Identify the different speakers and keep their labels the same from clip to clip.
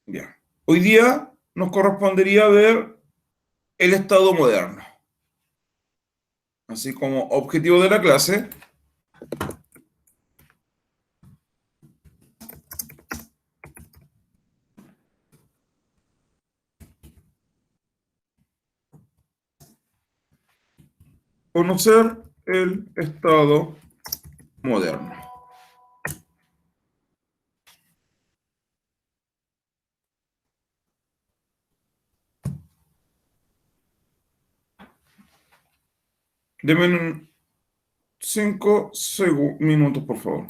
Speaker 1: Bien. Hoy día nos correspondería ver el Estado moderno. Así como objetivo de la clase, conocer el Estado moderno. Deme 5 minutos, por favor.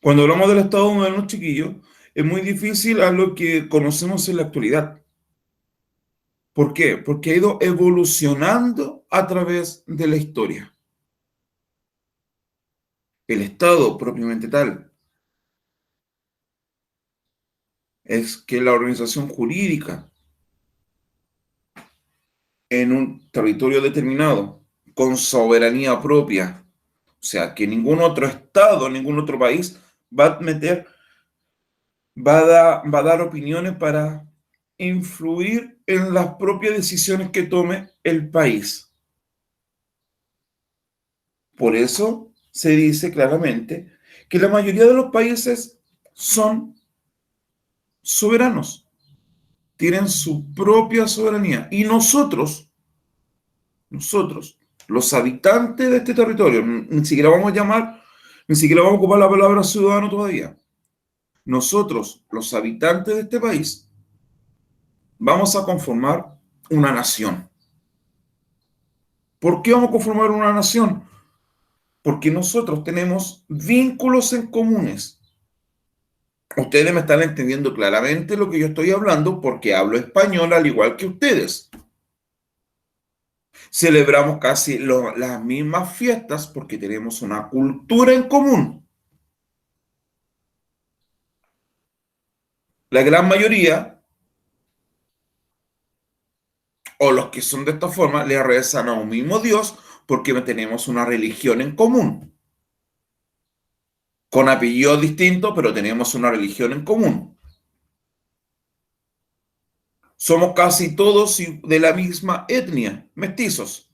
Speaker 1: Cuando hablamos del Estado moderno, chiquillos, es muy difícil a lo que conocemos en la actualidad. ¿Por qué? Porque ha ido evolucionando a través de la historia. El Estado propiamente tal es que la organización jurídica en un territorio determinado, con soberanía propia, o sea, que ningún otro Estado, ningún otro país va a meter, va a dar opiniones para influir en las propias decisiones que tome el país. Por eso se dice claramente que la mayoría de los países son soberanos, tienen su propia soberanía. Y nosotros, los habitantes de este territorio, ni siquiera vamos a llamar, ni siquiera vamos a ocupar la palabra ciudadano todavía. Nosotros, los habitantes de este país, vamos a conformar una nación. ¿Por qué vamos a conformar una nación? Porque nosotros tenemos vínculos en comunes. Ustedes me están entendiendo claramente lo que yo estoy hablando porque hablo español al igual que ustedes. Celebramos casi las mismas fiestas porque tenemos una cultura en común. La gran mayoría, o los que son de esta forma, le rezan a un mismo Dios porque tenemos una religión en común. Con apellidos distintos, pero tenemos una religión en común. Somos casi todos de la misma etnia, mestizos.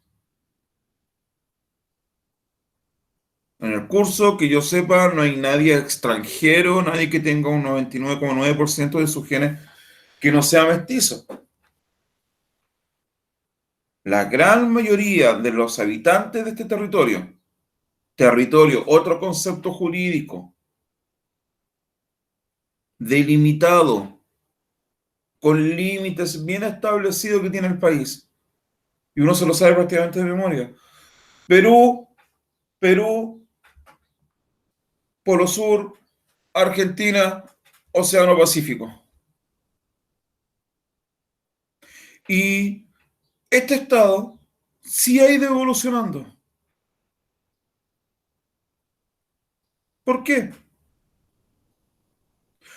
Speaker 1: En el curso, que yo sepa, no hay nadie extranjero, nadie que tenga un 99,9% de sus genes que no sea mestizo. La gran mayoría de los habitantes de este territorio, otro concepto jurídico, delimitado, con límites bien establecidos que tiene el país, y uno se lo sabe prácticamente de memoria. Perú, Perú, Polo Sur, Argentina, Océano Pacífico. Y este estado sí ha ido evolucionando. ¿Por qué?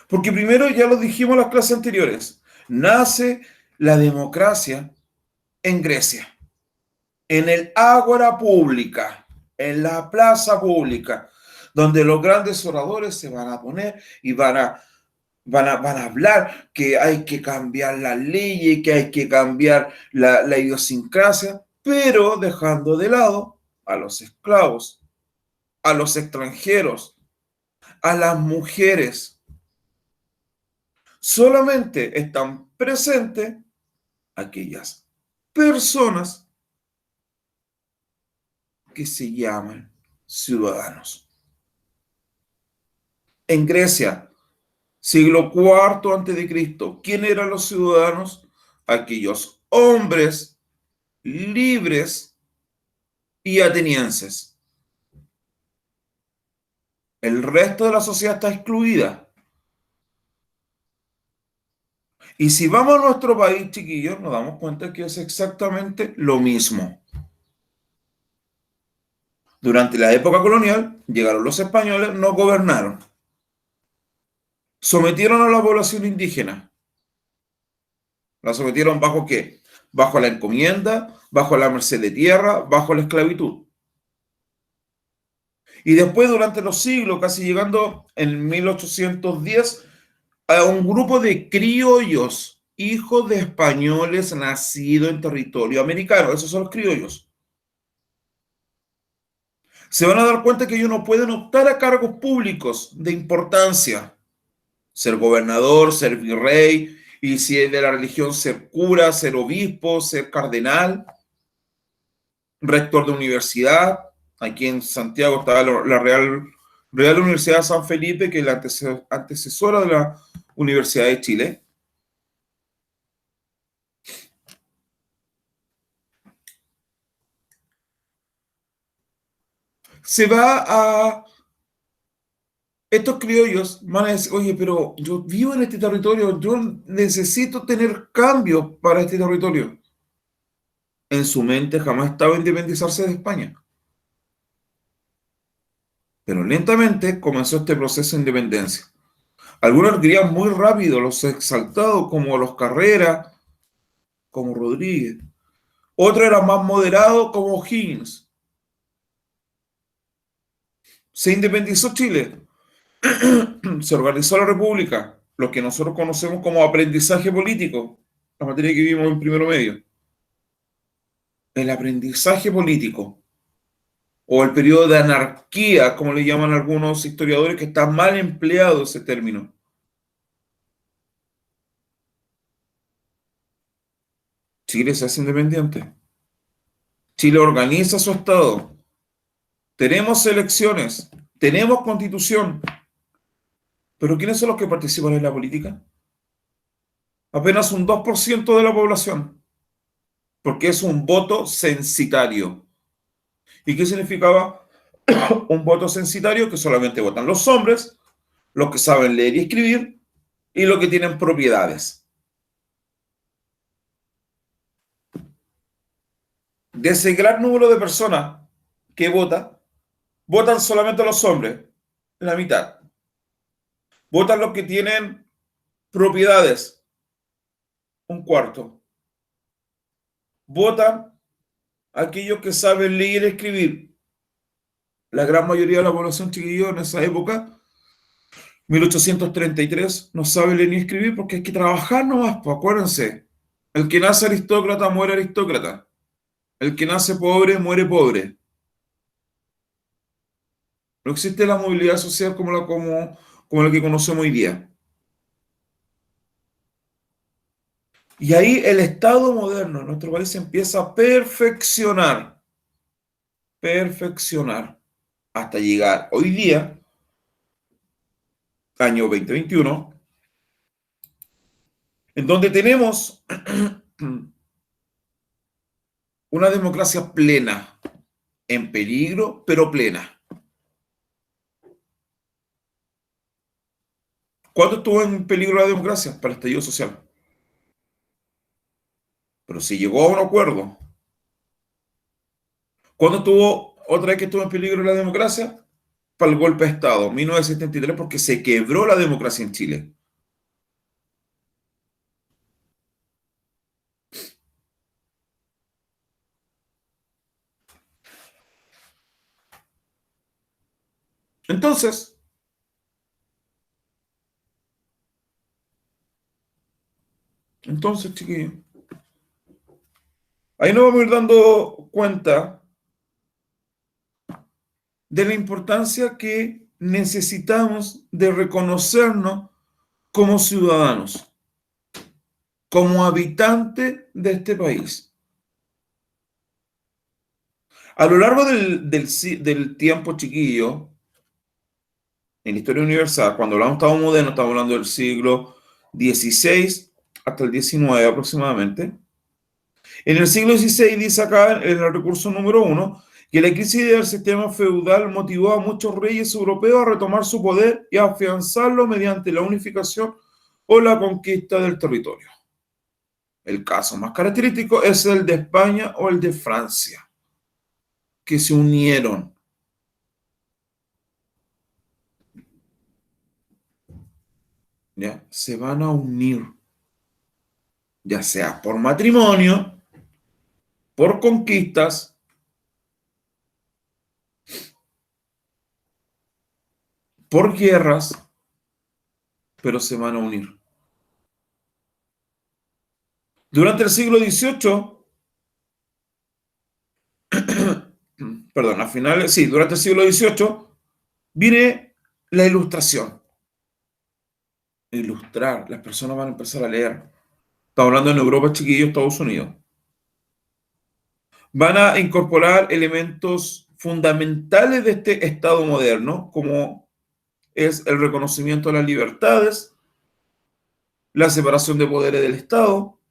Speaker 1: Porque primero, ya lo dijimos en las clases anteriores, nace la democracia en Grecia, en el ágora pública, en la plaza pública, donde los grandes oradores se van a poner y van a hablar que hay que cambiar las leyes, que hay que cambiar la idiosincrasia, pero dejando de lado a los esclavos, a los extranjeros, a las mujeres. Solamente están presentes aquellas personas que se llaman ciudadanos. En Grecia, siglo IV antes de Cristo, ¿quién eran los ciudadanos? Aquellos hombres libres y atenienses. El resto de la sociedad está excluida. Y si vamos a nuestro país, chiquillos, nos damos cuenta que es exactamente lo mismo. Durante la época colonial, llegaron los españoles, nos gobernaron. Sometieron a la población indígena. ¿La sometieron bajo qué? Bajo la encomienda, bajo la merced de tierra, bajo la esclavitud. Y después, durante los siglos, casi llegando en 1810, a un grupo de criollos, hijos de españoles nacidos en territorio americano. Esos son los criollos. Se van a dar cuenta que ellos no pueden optar a cargos públicos de importancia. Ser gobernador, ser virrey, y si es de la religión, ser cura, ser obispo, ser cardenal, rector de universidad. Aquí en Santiago estaba la Real Universidad de San Felipe, que es la antecesora de la Universidad de Chile. Se va a... Estos criollos van a decir, oye, pero yo vivo en este territorio, yo necesito tener cambios para este territorio. En su mente jamás estaba independizarse de España. Pero lentamente comenzó este proceso de independencia. Algunos lo querían muy rápido, los exaltados, como los Carrera, como Rodríguez. Otros eran más moderados, como Higgins. Se independizó Chile, se organizó la República, lo que nosotros conocemos como aprendizaje político, la materia que vimos en primero medio. El aprendizaje político, o el periodo de anarquía, como le llaman algunos historiadores, que está mal empleado ese término. Chile se hace independiente. Chile organiza su Estado. Tenemos elecciones. Tenemos constitución. Pero ¿quiénes son los que participan en la política? Apenas un 2% de la población. Porque es un voto censitario. ¿Y qué significaba un voto censitario? Que solamente votan los hombres, los que saben leer y escribir y los que tienen propiedades. De ese gran número de personas que votan solamente los hombres, la mitad. Votan los que tienen propiedades, un cuarto. Votan aquellos que saben leer y escribir. La gran mayoría de la población, chiquillo, en esa época, 1833, no sabe leer ni escribir porque hay que trabajar nomás, pues acuérdense. El que nace aristócrata muere aristócrata. El que nace pobre muere pobre. No existe la movilidad social como la que conocemos hoy día. Y ahí el Estado moderno en nuestro país se empieza a perfeccionar, hasta llegar hoy día, año 2021, en donde tenemos una democracia plena, en peligro, pero plena. ¿Cuándo estuvo en peligro la democracia? Para el estallido social. Pero se llegó a un acuerdo. ¿Cuándo estuvo otra vez que estuvo en peligro la democracia? Para el golpe de Estado, 1973, porque se quebró la democracia en Chile. Entonces, chiquillos, ahí nos vamos a ir dando cuenta de la importancia que necesitamos de reconocernos como ciudadanos, como habitantes de este país. A lo largo del tiempo, chiquillo, en la historia universal, cuando hablamos de Estado moderno, estamos hablando del siglo XVI hasta el XIX aproximadamente. En el siglo XVI dice acá, en el recurso número 1, que la crisis del sistema feudal motivó a muchos reyes europeos a retomar su poder y a afianzarlo mediante la unificación o la conquista del territorio. El caso más característico es el de España o el de Francia, que se unieron. ¿Ya? Se van a unir, ya sea por matrimonio, por conquistas, por guerras, pero se van a unir. Durante el siglo XVIII, perdón, a finales, sí, durante el siglo XVIII viene la ilustración. Ilustrar, las personas van a empezar a leer. Estamos hablando en Europa, chiquillos, Estados Unidos. Van a incorporar elementos fundamentales de este Estado moderno, como es el reconocimiento de las libertades, la separación de poderes del Estado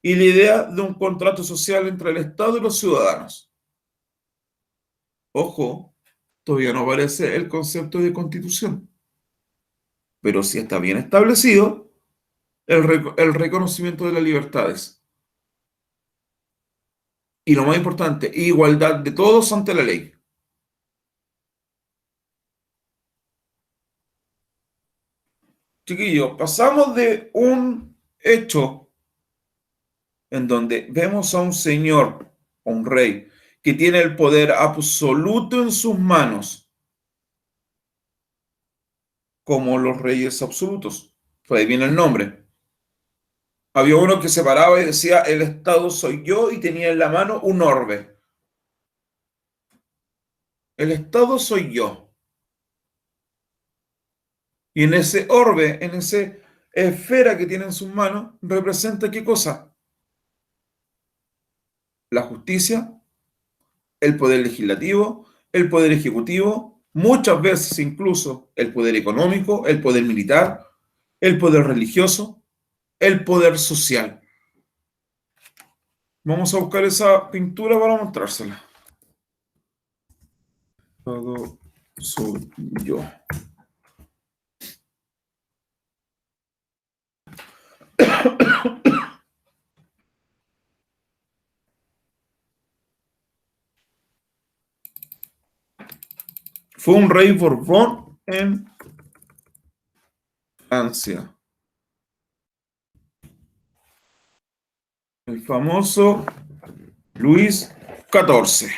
Speaker 1: y la idea de un contrato social entre el Estado y los ciudadanos. Ojo, todavía no aparece el concepto de constitución, pero sí está bien establecido el reconocimiento de las libertades. Y lo más importante, igualdad de todos ante la ley. Chiquillos, pasamos de un hecho en donde vemos a un señor, un rey, que tiene el poder absoluto en sus manos, como los reyes absolutos. Pues ahí viene el nombre. Había uno que se paraba y decía, el Estado soy yo, y tenía en la mano un orbe. El Estado soy yo. Y en ese orbe, en esa esfera que tiene en sus manos, representa ¿qué cosa? La justicia, el poder legislativo, el poder ejecutivo, muchas veces incluso el poder económico, el poder militar, el poder religioso, el poder social. Vamos a buscar esa pintura para mostrársela. Todo soy yo. Fue un rey Borbón en Francia. El famoso Luis XIV.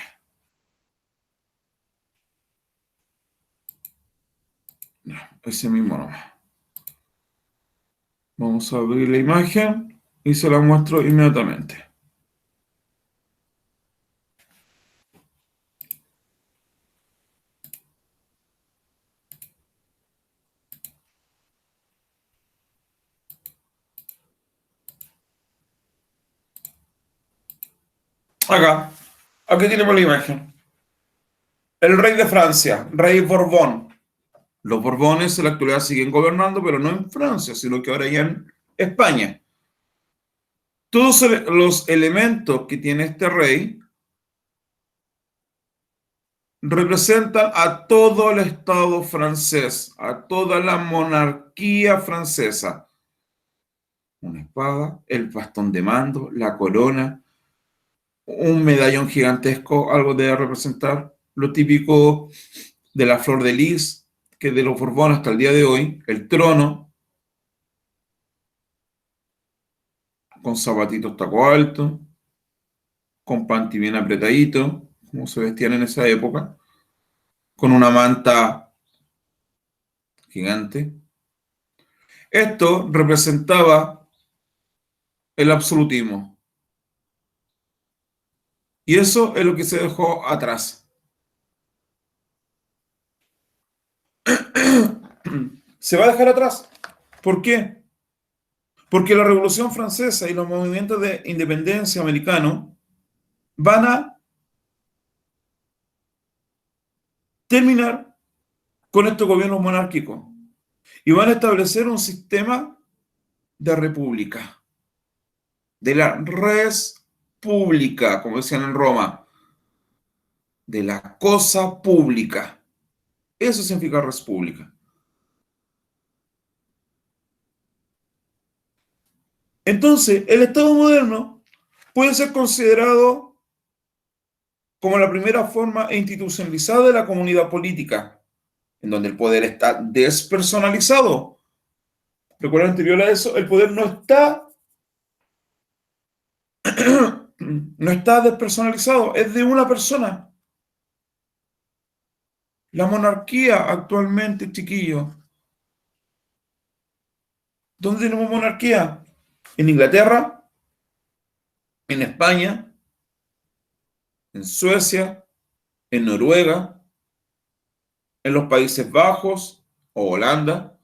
Speaker 1: Ese mismo nombre. Vamos a abrir la imagen y se la muestro inmediatamente. Acá. Aquí tenemos la imagen. El rey de Francia, rey Borbón. Los Borbones en la actualidad siguen gobernando, pero no en Francia, sino que ahora ya en España. Todos los elementos que tiene este rey representan a todo el Estado francés, a toda la monarquía francesa. Una espada, el bastón de mando, la corona, un medallón gigantesco, algo debe representar, lo típico de la flor de lis, que es de los Borbones hasta el día de hoy, el trono, con zapatitos taco alto, con panty bien apretadito, como se vestían en esa época, con una manta gigante. Esto representaba el absolutismo. Y eso es lo que se dejó atrás. Se va a dejar atrás. ¿Por qué? Porque la Revolución Francesa y los movimientos de independencia americanos van a terminar con estos gobiernos monárquicos y van a establecer un sistema de república, de la res pública, como decían en Roma, de la cosa pública. Eso significa res pública. Entonces, el Estado moderno puede ser considerado como la primera forma institucionalizada de la comunidad política, en donde el poder está despersonalizado. Recuerda anterior a eso, el poder no está despersonalizado, es de una persona. La monarquía actualmente, chiquillos, ¿dónde tenemos monarquía? En Inglaterra, en España, en Suecia, en Noruega, en los Países Bajos o Holanda,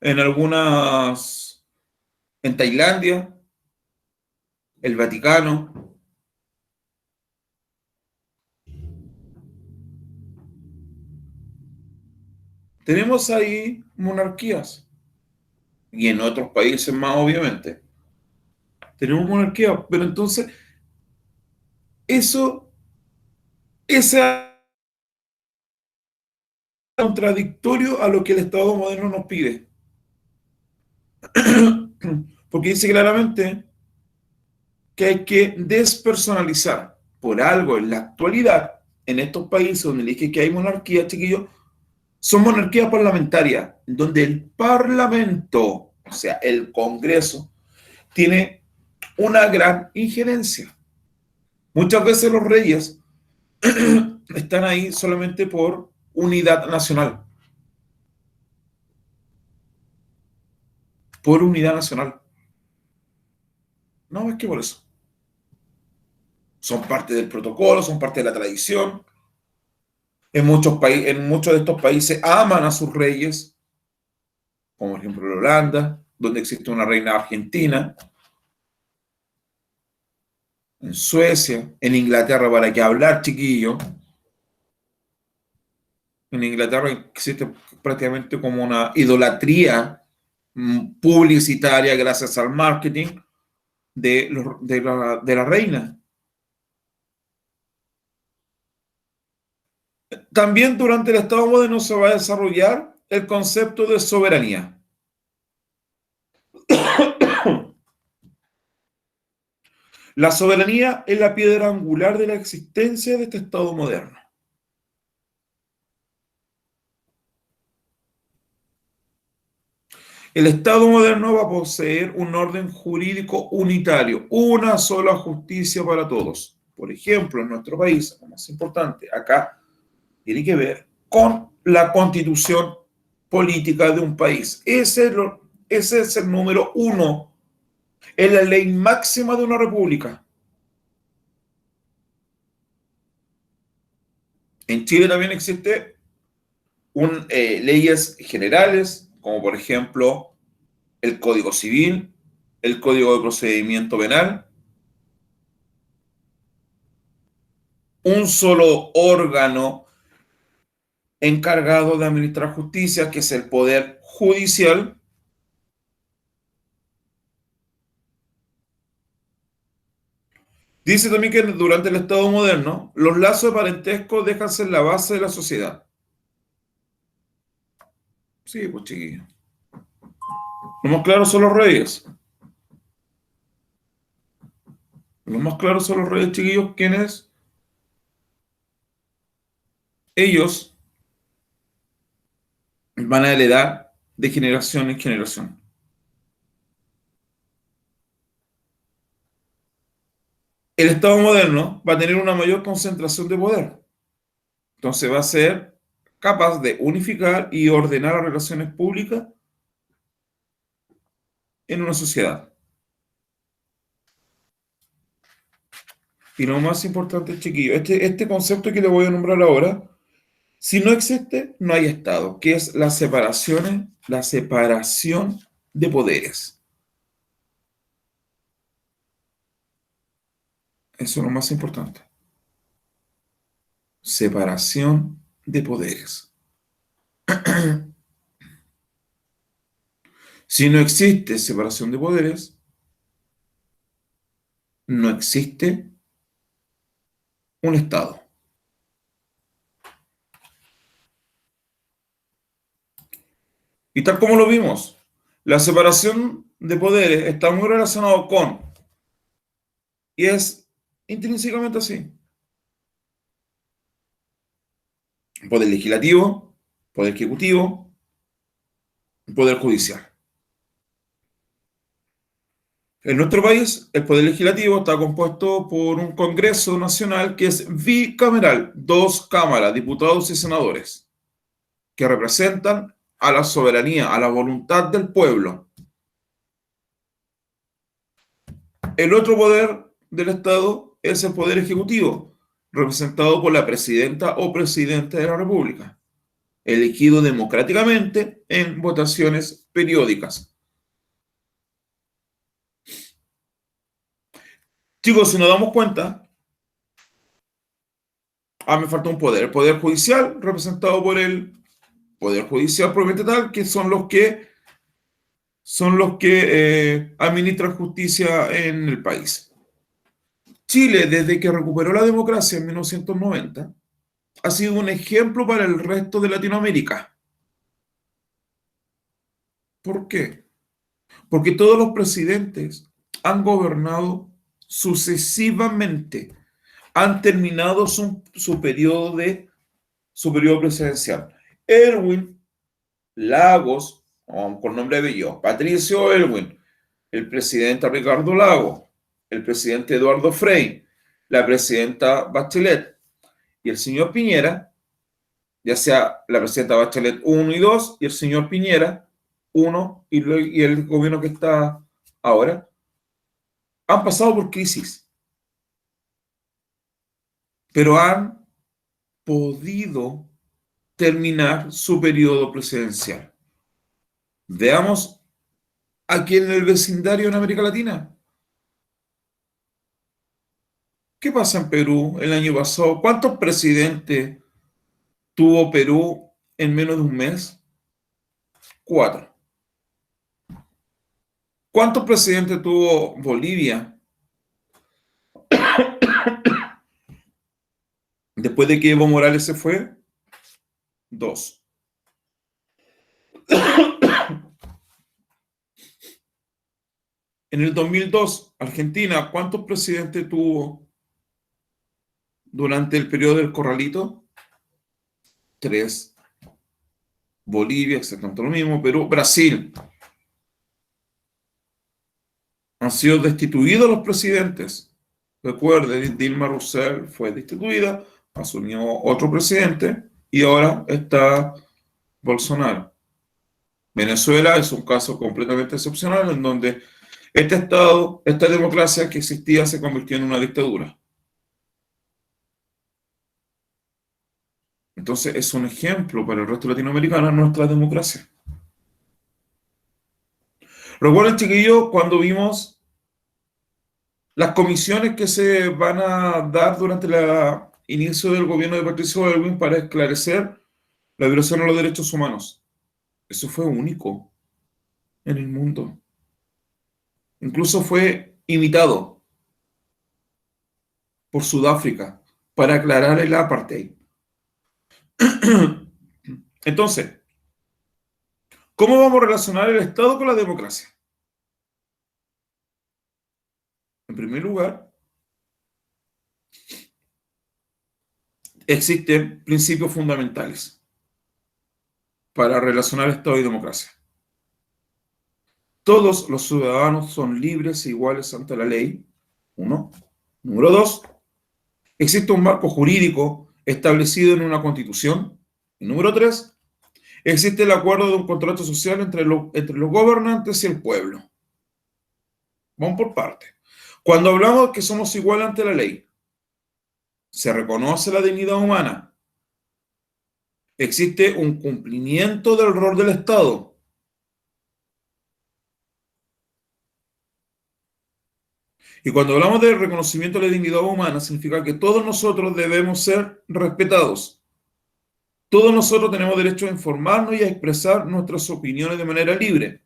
Speaker 1: en algunas, en Tailandia, el Vaticano. Tenemos ahí monarquías y en otros países más, obviamente. Tenemos monarquía, pero entonces eso es contradictorio a lo que el Estado moderno nos pide. Porque dice claramente que hay que despersonalizar. Por algo, en la actualidad, en estos países donde dije que hay monarquía, chiquillos, son monarquías parlamentarias, donde el Parlamento, o sea, el Congreso, tiene una gran injerencia. Muchas veces los reyes están ahí solamente por unidad nacional. Por unidad nacional. No, es que por eso. Son parte del protocolo, son parte de la tradición. En muchos de estos países aman a sus reyes, como por ejemplo en Holanda, donde existe una reina argentina, en Suecia, en Inglaterra, para qué hablar, chiquillo. En Inglaterra existe prácticamente como una idolatría publicitaria gracias al marketing de la reina. También durante el Estado moderno se va a desarrollar el concepto de soberanía. La soberanía es la piedra angular de la existencia de este Estado moderno. El Estado moderno va a poseer un orden jurídico unitario, una sola justicia para todos. Por ejemplo, en nuestro país, lo más importante, acá tiene que ver con la constitución política de un país. Ese es el número uno. Es la ley máxima de una república. En Chile también existe leyes generales, como por ejemplo el Código Civil, el Código de Procedimiento Penal, un solo órgano encargado de administrar justicia, que es el Poder Judicial. Dice también que durante el Estado moderno, los lazos de parentesco dejan ser la base de la sociedad. Sí, pues chiquillos. Lo más claro son los reyes. Lo más claro son los reyes, chiquillos, quienes ellos van a heredar de generación en generación. El Estado moderno va a tener una mayor concentración de poder. Entonces va a ser capaz de unificar y ordenar las relaciones públicas en una sociedad. Y lo más importante, chiquillo, este concepto que le voy a nombrar ahora, si no existe, no hay Estado, que es la separación de poderes. Eso es lo más importante. Separación de poderes. Si no existe separación de poderes, no existe un Estado. Y tal como lo vimos, la separación de poderes está muy relacionado con, y es intrínsecamente así, poder legislativo, poder ejecutivo, poder judicial. En nuestro país, el poder legislativo está compuesto por un Congreso Nacional que es bicameral, dos cámaras, diputados y senadores, que representan a la soberanía, a la voluntad del pueblo. El otro poder del Estado es el poder ejecutivo, representado por la presidenta o presidente de la República, elegido democráticamente en votaciones periódicas. Chicos, si nos damos cuenta, me falta un poder, el poder judicial, representado por el poder judicial propiamente tal, que son los que administran justicia en el país. Chile, desde que recuperó la democracia en 1990, ha sido un ejemplo para el resto de Latinoamérica. ¿Por qué? Porque todos los presidentes han gobernado sucesivamente, han terminado su periodo presidencial. Erwin Lagos, con nombre de ellos, Patricio Erwin, el presidente Ricardo Lagos, el presidente Eduardo Frei, la presidenta Bachelet y el señor Piñera, ya sea la presidenta Bachelet 1 y 2 y el señor Piñera 1 y el gobierno que está ahora, han pasado por crisis, pero han podido terminar su periodo presidencial. Veamos aquí en el vecindario en América Latina. ¿Qué pasa en Perú el año pasado? ¿Cuántos presidentes tuvo Perú en menos de un mes? 4. ¿Cuántos presidentes tuvo Bolivia después de que Evo Morales se fue? 2. En el 2002, Argentina, ¿cuántos presidentes tuvo durante el periodo del Corralito? 3. Bolivia, exactamente lo mismo. Perú, Brasil. Han sido destituidos los presidentes. Recuerden, Dilma Rousseff fue destituida, asumió otro presidente y ahora está Bolsonaro. Venezuela es un caso completamente excepcional en donde este Estado, esta democracia que existía se convirtió en una dictadura. Entonces es un ejemplo para el resto latinoamericano nuestra democracia. Recuerden, chiquillos, cuando vimos las comisiones que se van a dar durante el inicio del gobierno de Patricio Aylwin para esclarecer la violación a los derechos humanos. Eso fue único en el mundo. Incluso fue imitado por Sudáfrica para aclarar el apartheid. Entonces, ¿Cómo vamos a relacionar el Estado con la democracia? En primer lugar, existen principios fundamentales para relacionar Estado y democracia. Todos los ciudadanos son libres e iguales ante la ley. Uno. Número dos, existe un marco jurídico establecido en una constitución. Y número tres, existe el acuerdo de un contrato social entre los gobernantes y el pueblo. Vamos por partes. Cuando hablamos de que somos iguales ante la ley, se reconoce la dignidad humana, existe un cumplimiento del rol del Estado. Y cuando hablamos de reconocimiento de la dignidad humana, significa que todos nosotros debemos ser respetados. Todos nosotros tenemos derecho a informarnos y a expresar nuestras opiniones de manera libre.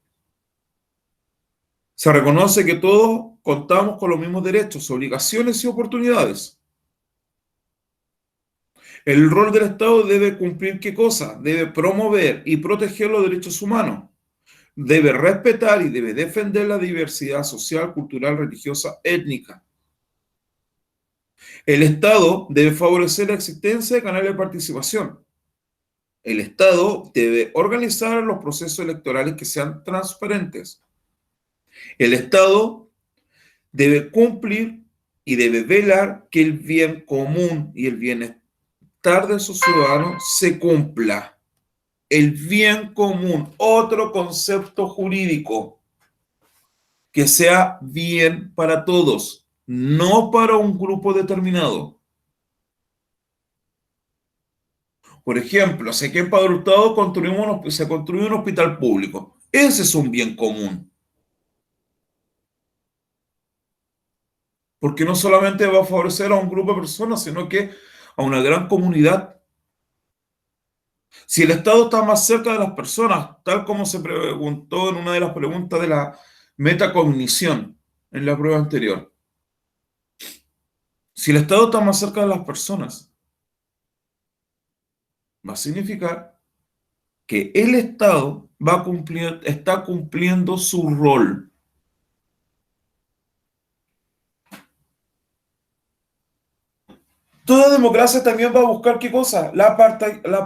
Speaker 1: Se reconoce que todos contamos con los mismos derechos, obligaciones y oportunidades. El rol del Estado debe cumplir ¿qué cosa? Debe promover y proteger los derechos humanos. Debe respetar y debe defender la diversidad social, cultural, religiosa, étnica. El Estado debe favorecer la existencia de canales de participación. El Estado debe organizar los procesos electorales que sean transparentes. El Estado debe cumplir y debe velar que el bien común y el bienestar de sus ciudadanos se cumpla. El bien común, otro concepto jurídico, que sea bien para todos, no para un grupo determinado. Por ejemplo, si aquí en Padre Hurtado se construye un hospital público. Ese es un bien común. Porque no solamente va a favorecer a un grupo de personas, sino que a una gran comunidad. Si el Estado está más cerca de las personas, tal como se preguntó en una de las preguntas de la metacognición en la prueba anterior, si el Estado está más cerca de las personas, va a significar que el Estado está cumpliendo su rol. Toda democracia también va a buscar ¿qué cosa? La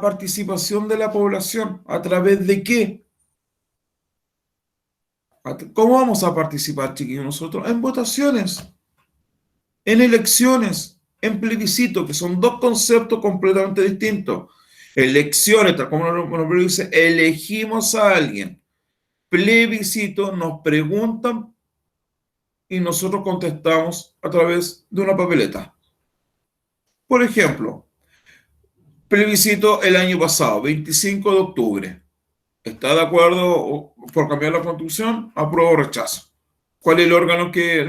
Speaker 1: participación de la población. ¿A través de qué? ¿Cómo vamos a participar, chiquillos, nosotros? En votaciones, en elecciones, en plebiscito, que son dos conceptos completamente distintos. Elecciones, tal como el nombre dice, elegimos a alguien. Plebiscito, nos preguntan y nosotros contestamos a través de una papeleta. Por ejemplo, plebiscito el año pasado, 25 de octubre. ¿Está de acuerdo por cambiar la constitución? ¿Apruebo o rechazo? ¿Cuál es el órgano que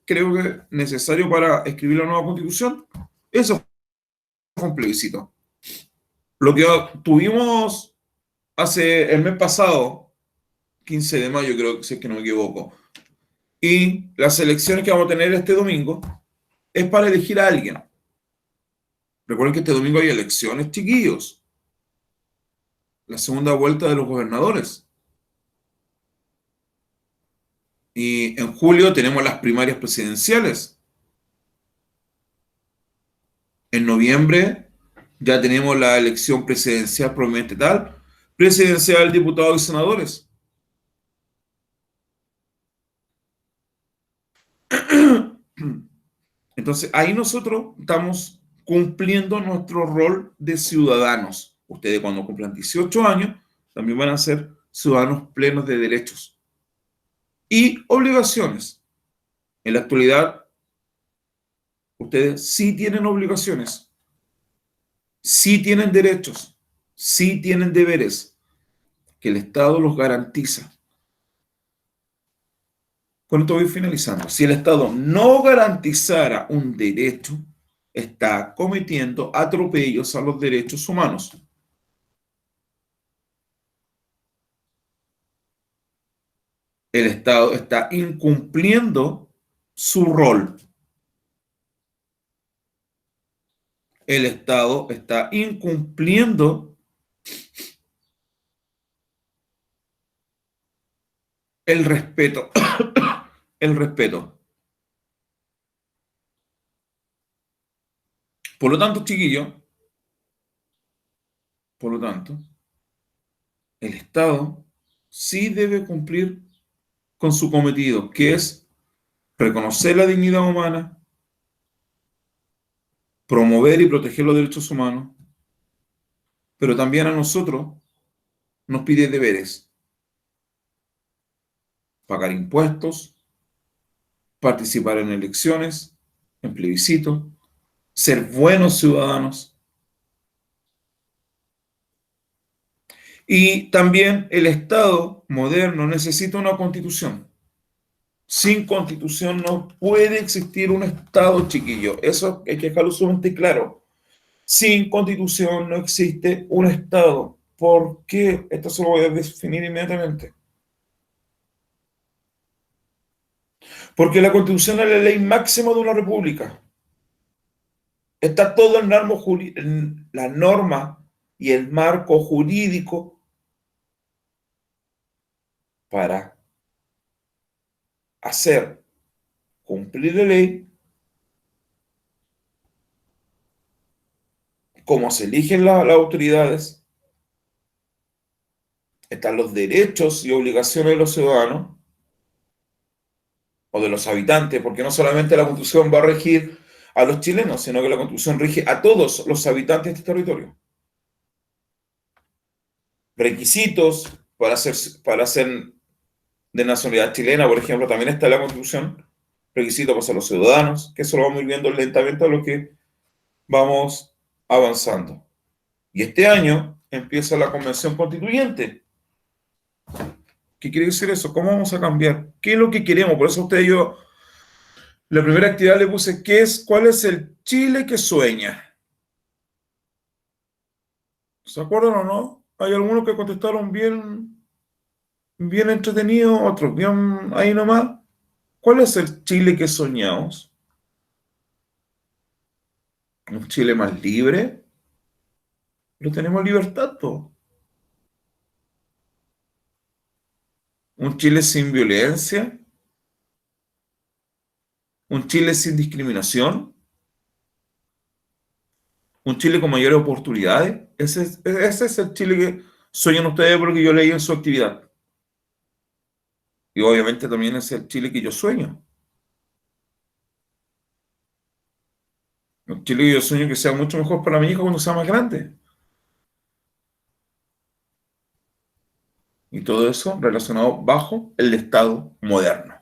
Speaker 1: creo que es necesario para escribir la nueva constitución? Eso fue un plebiscito. Lo que tuvimos hace el mes pasado, 15 de mayo creo que si es que no me equivoco, y las elecciones que vamos a tener este domingo es para elegir a alguien. Recuerden que este domingo hay elecciones, chiquillos. La segunda vuelta de los gobernadores. Y en julio tenemos las primarias presidenciales. En noviembre ya tenemos la elección presidencial propiamente tal, presidencial, diputados y senadores. Entonces, ahí nosotros estamos cumpliendo nuestro rol de ciudadanos. Ustedes cuando cumplan 18 años también van a ser ciudadanos plenos de derechos y obligaciones. En la actualidad, ustedes sí tienen obligaciones, sí tienen derechos, sí tienen deberes que el Estado los garantiza. Con esto voy finalizando. Si el Estado no garantizara un derecho, está cometiendo atropellos a los derechos humanos. El Estado está incumpliendo su rol. El Estado está incumpliendo El respeto. El respeto. Por lo tanto, chiquillos, por lo tanto, el Estado sí debe cumplir con su cometido, que es reconocer la dignidad humana, promover y proteger los derechos humanos, pero también a nosotros nos pide deberes: pagar impuestos, participar en elecciones, en plebiscitos, ser buenos ciudadanos. Y también el Estado moderno necesita una constitución. Sin constitución no puede existir un Estado, chiquillo. Eso hay que dejarlo sumamente claro. Sin constitución no existe un Estado. ¿Por qué? Esto se lo voy a definir inmediatamente. Porque la constitución es la ley máxima de una república. Está todo en la norma y el marco jurídico para hacer cumplir la ley, cómo se eligen las autoridades, están los derechos y obligaciones de los ciudadanos o de los habitantes, porque no solamente la Constitución va a regir a los chilenos, sino que la Constitución rige a todos los habitantes de este territorio. Requisitos para ser de nacionalidad chilena, por ejemplo, también está en la Constitución. Requisitos para ser los ciudadanos, que eso lo vamos a ir viendo lentamente a lo que vamos avanzando. Y este año empieza la Convención Constituyente. ¿Qué quiere decir eso? ¿Cómo vamos a cambiar? ¿Qué es lo que queremos? Por eso a usted yo, la primera actividad le puse, ¿cuál es el Chile que sueña? ¿Se acuerdan o no? Hay algunos que contestaron bien, bien entretenidos, otros bien ahí nomás. ¿Cuál es el Chile que soñamos? ¿Un Chile más libre? Pero tenemos libertad, po. ¿Un Chile sin violencia? ¿Un Chile sin discriminación? ¿Un Chile con mayores oportunidades? Ese es el Chile que sueñan ustedes porque yo leí en su actividad. Y obviamente también es el Chile que yo sueño. Un Chile que yo sueño que sea mucho mejor para mi hijo cuando sea más grande. Y todo eso relacionado bajo el Estado moderno.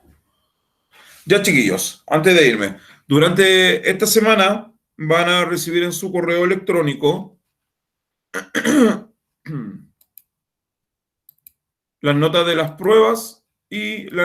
Speaker 1: Ya, chiquillos, antes de irme, durante esta semana van a recibir en su correo electrónico las notas de las pruebas y la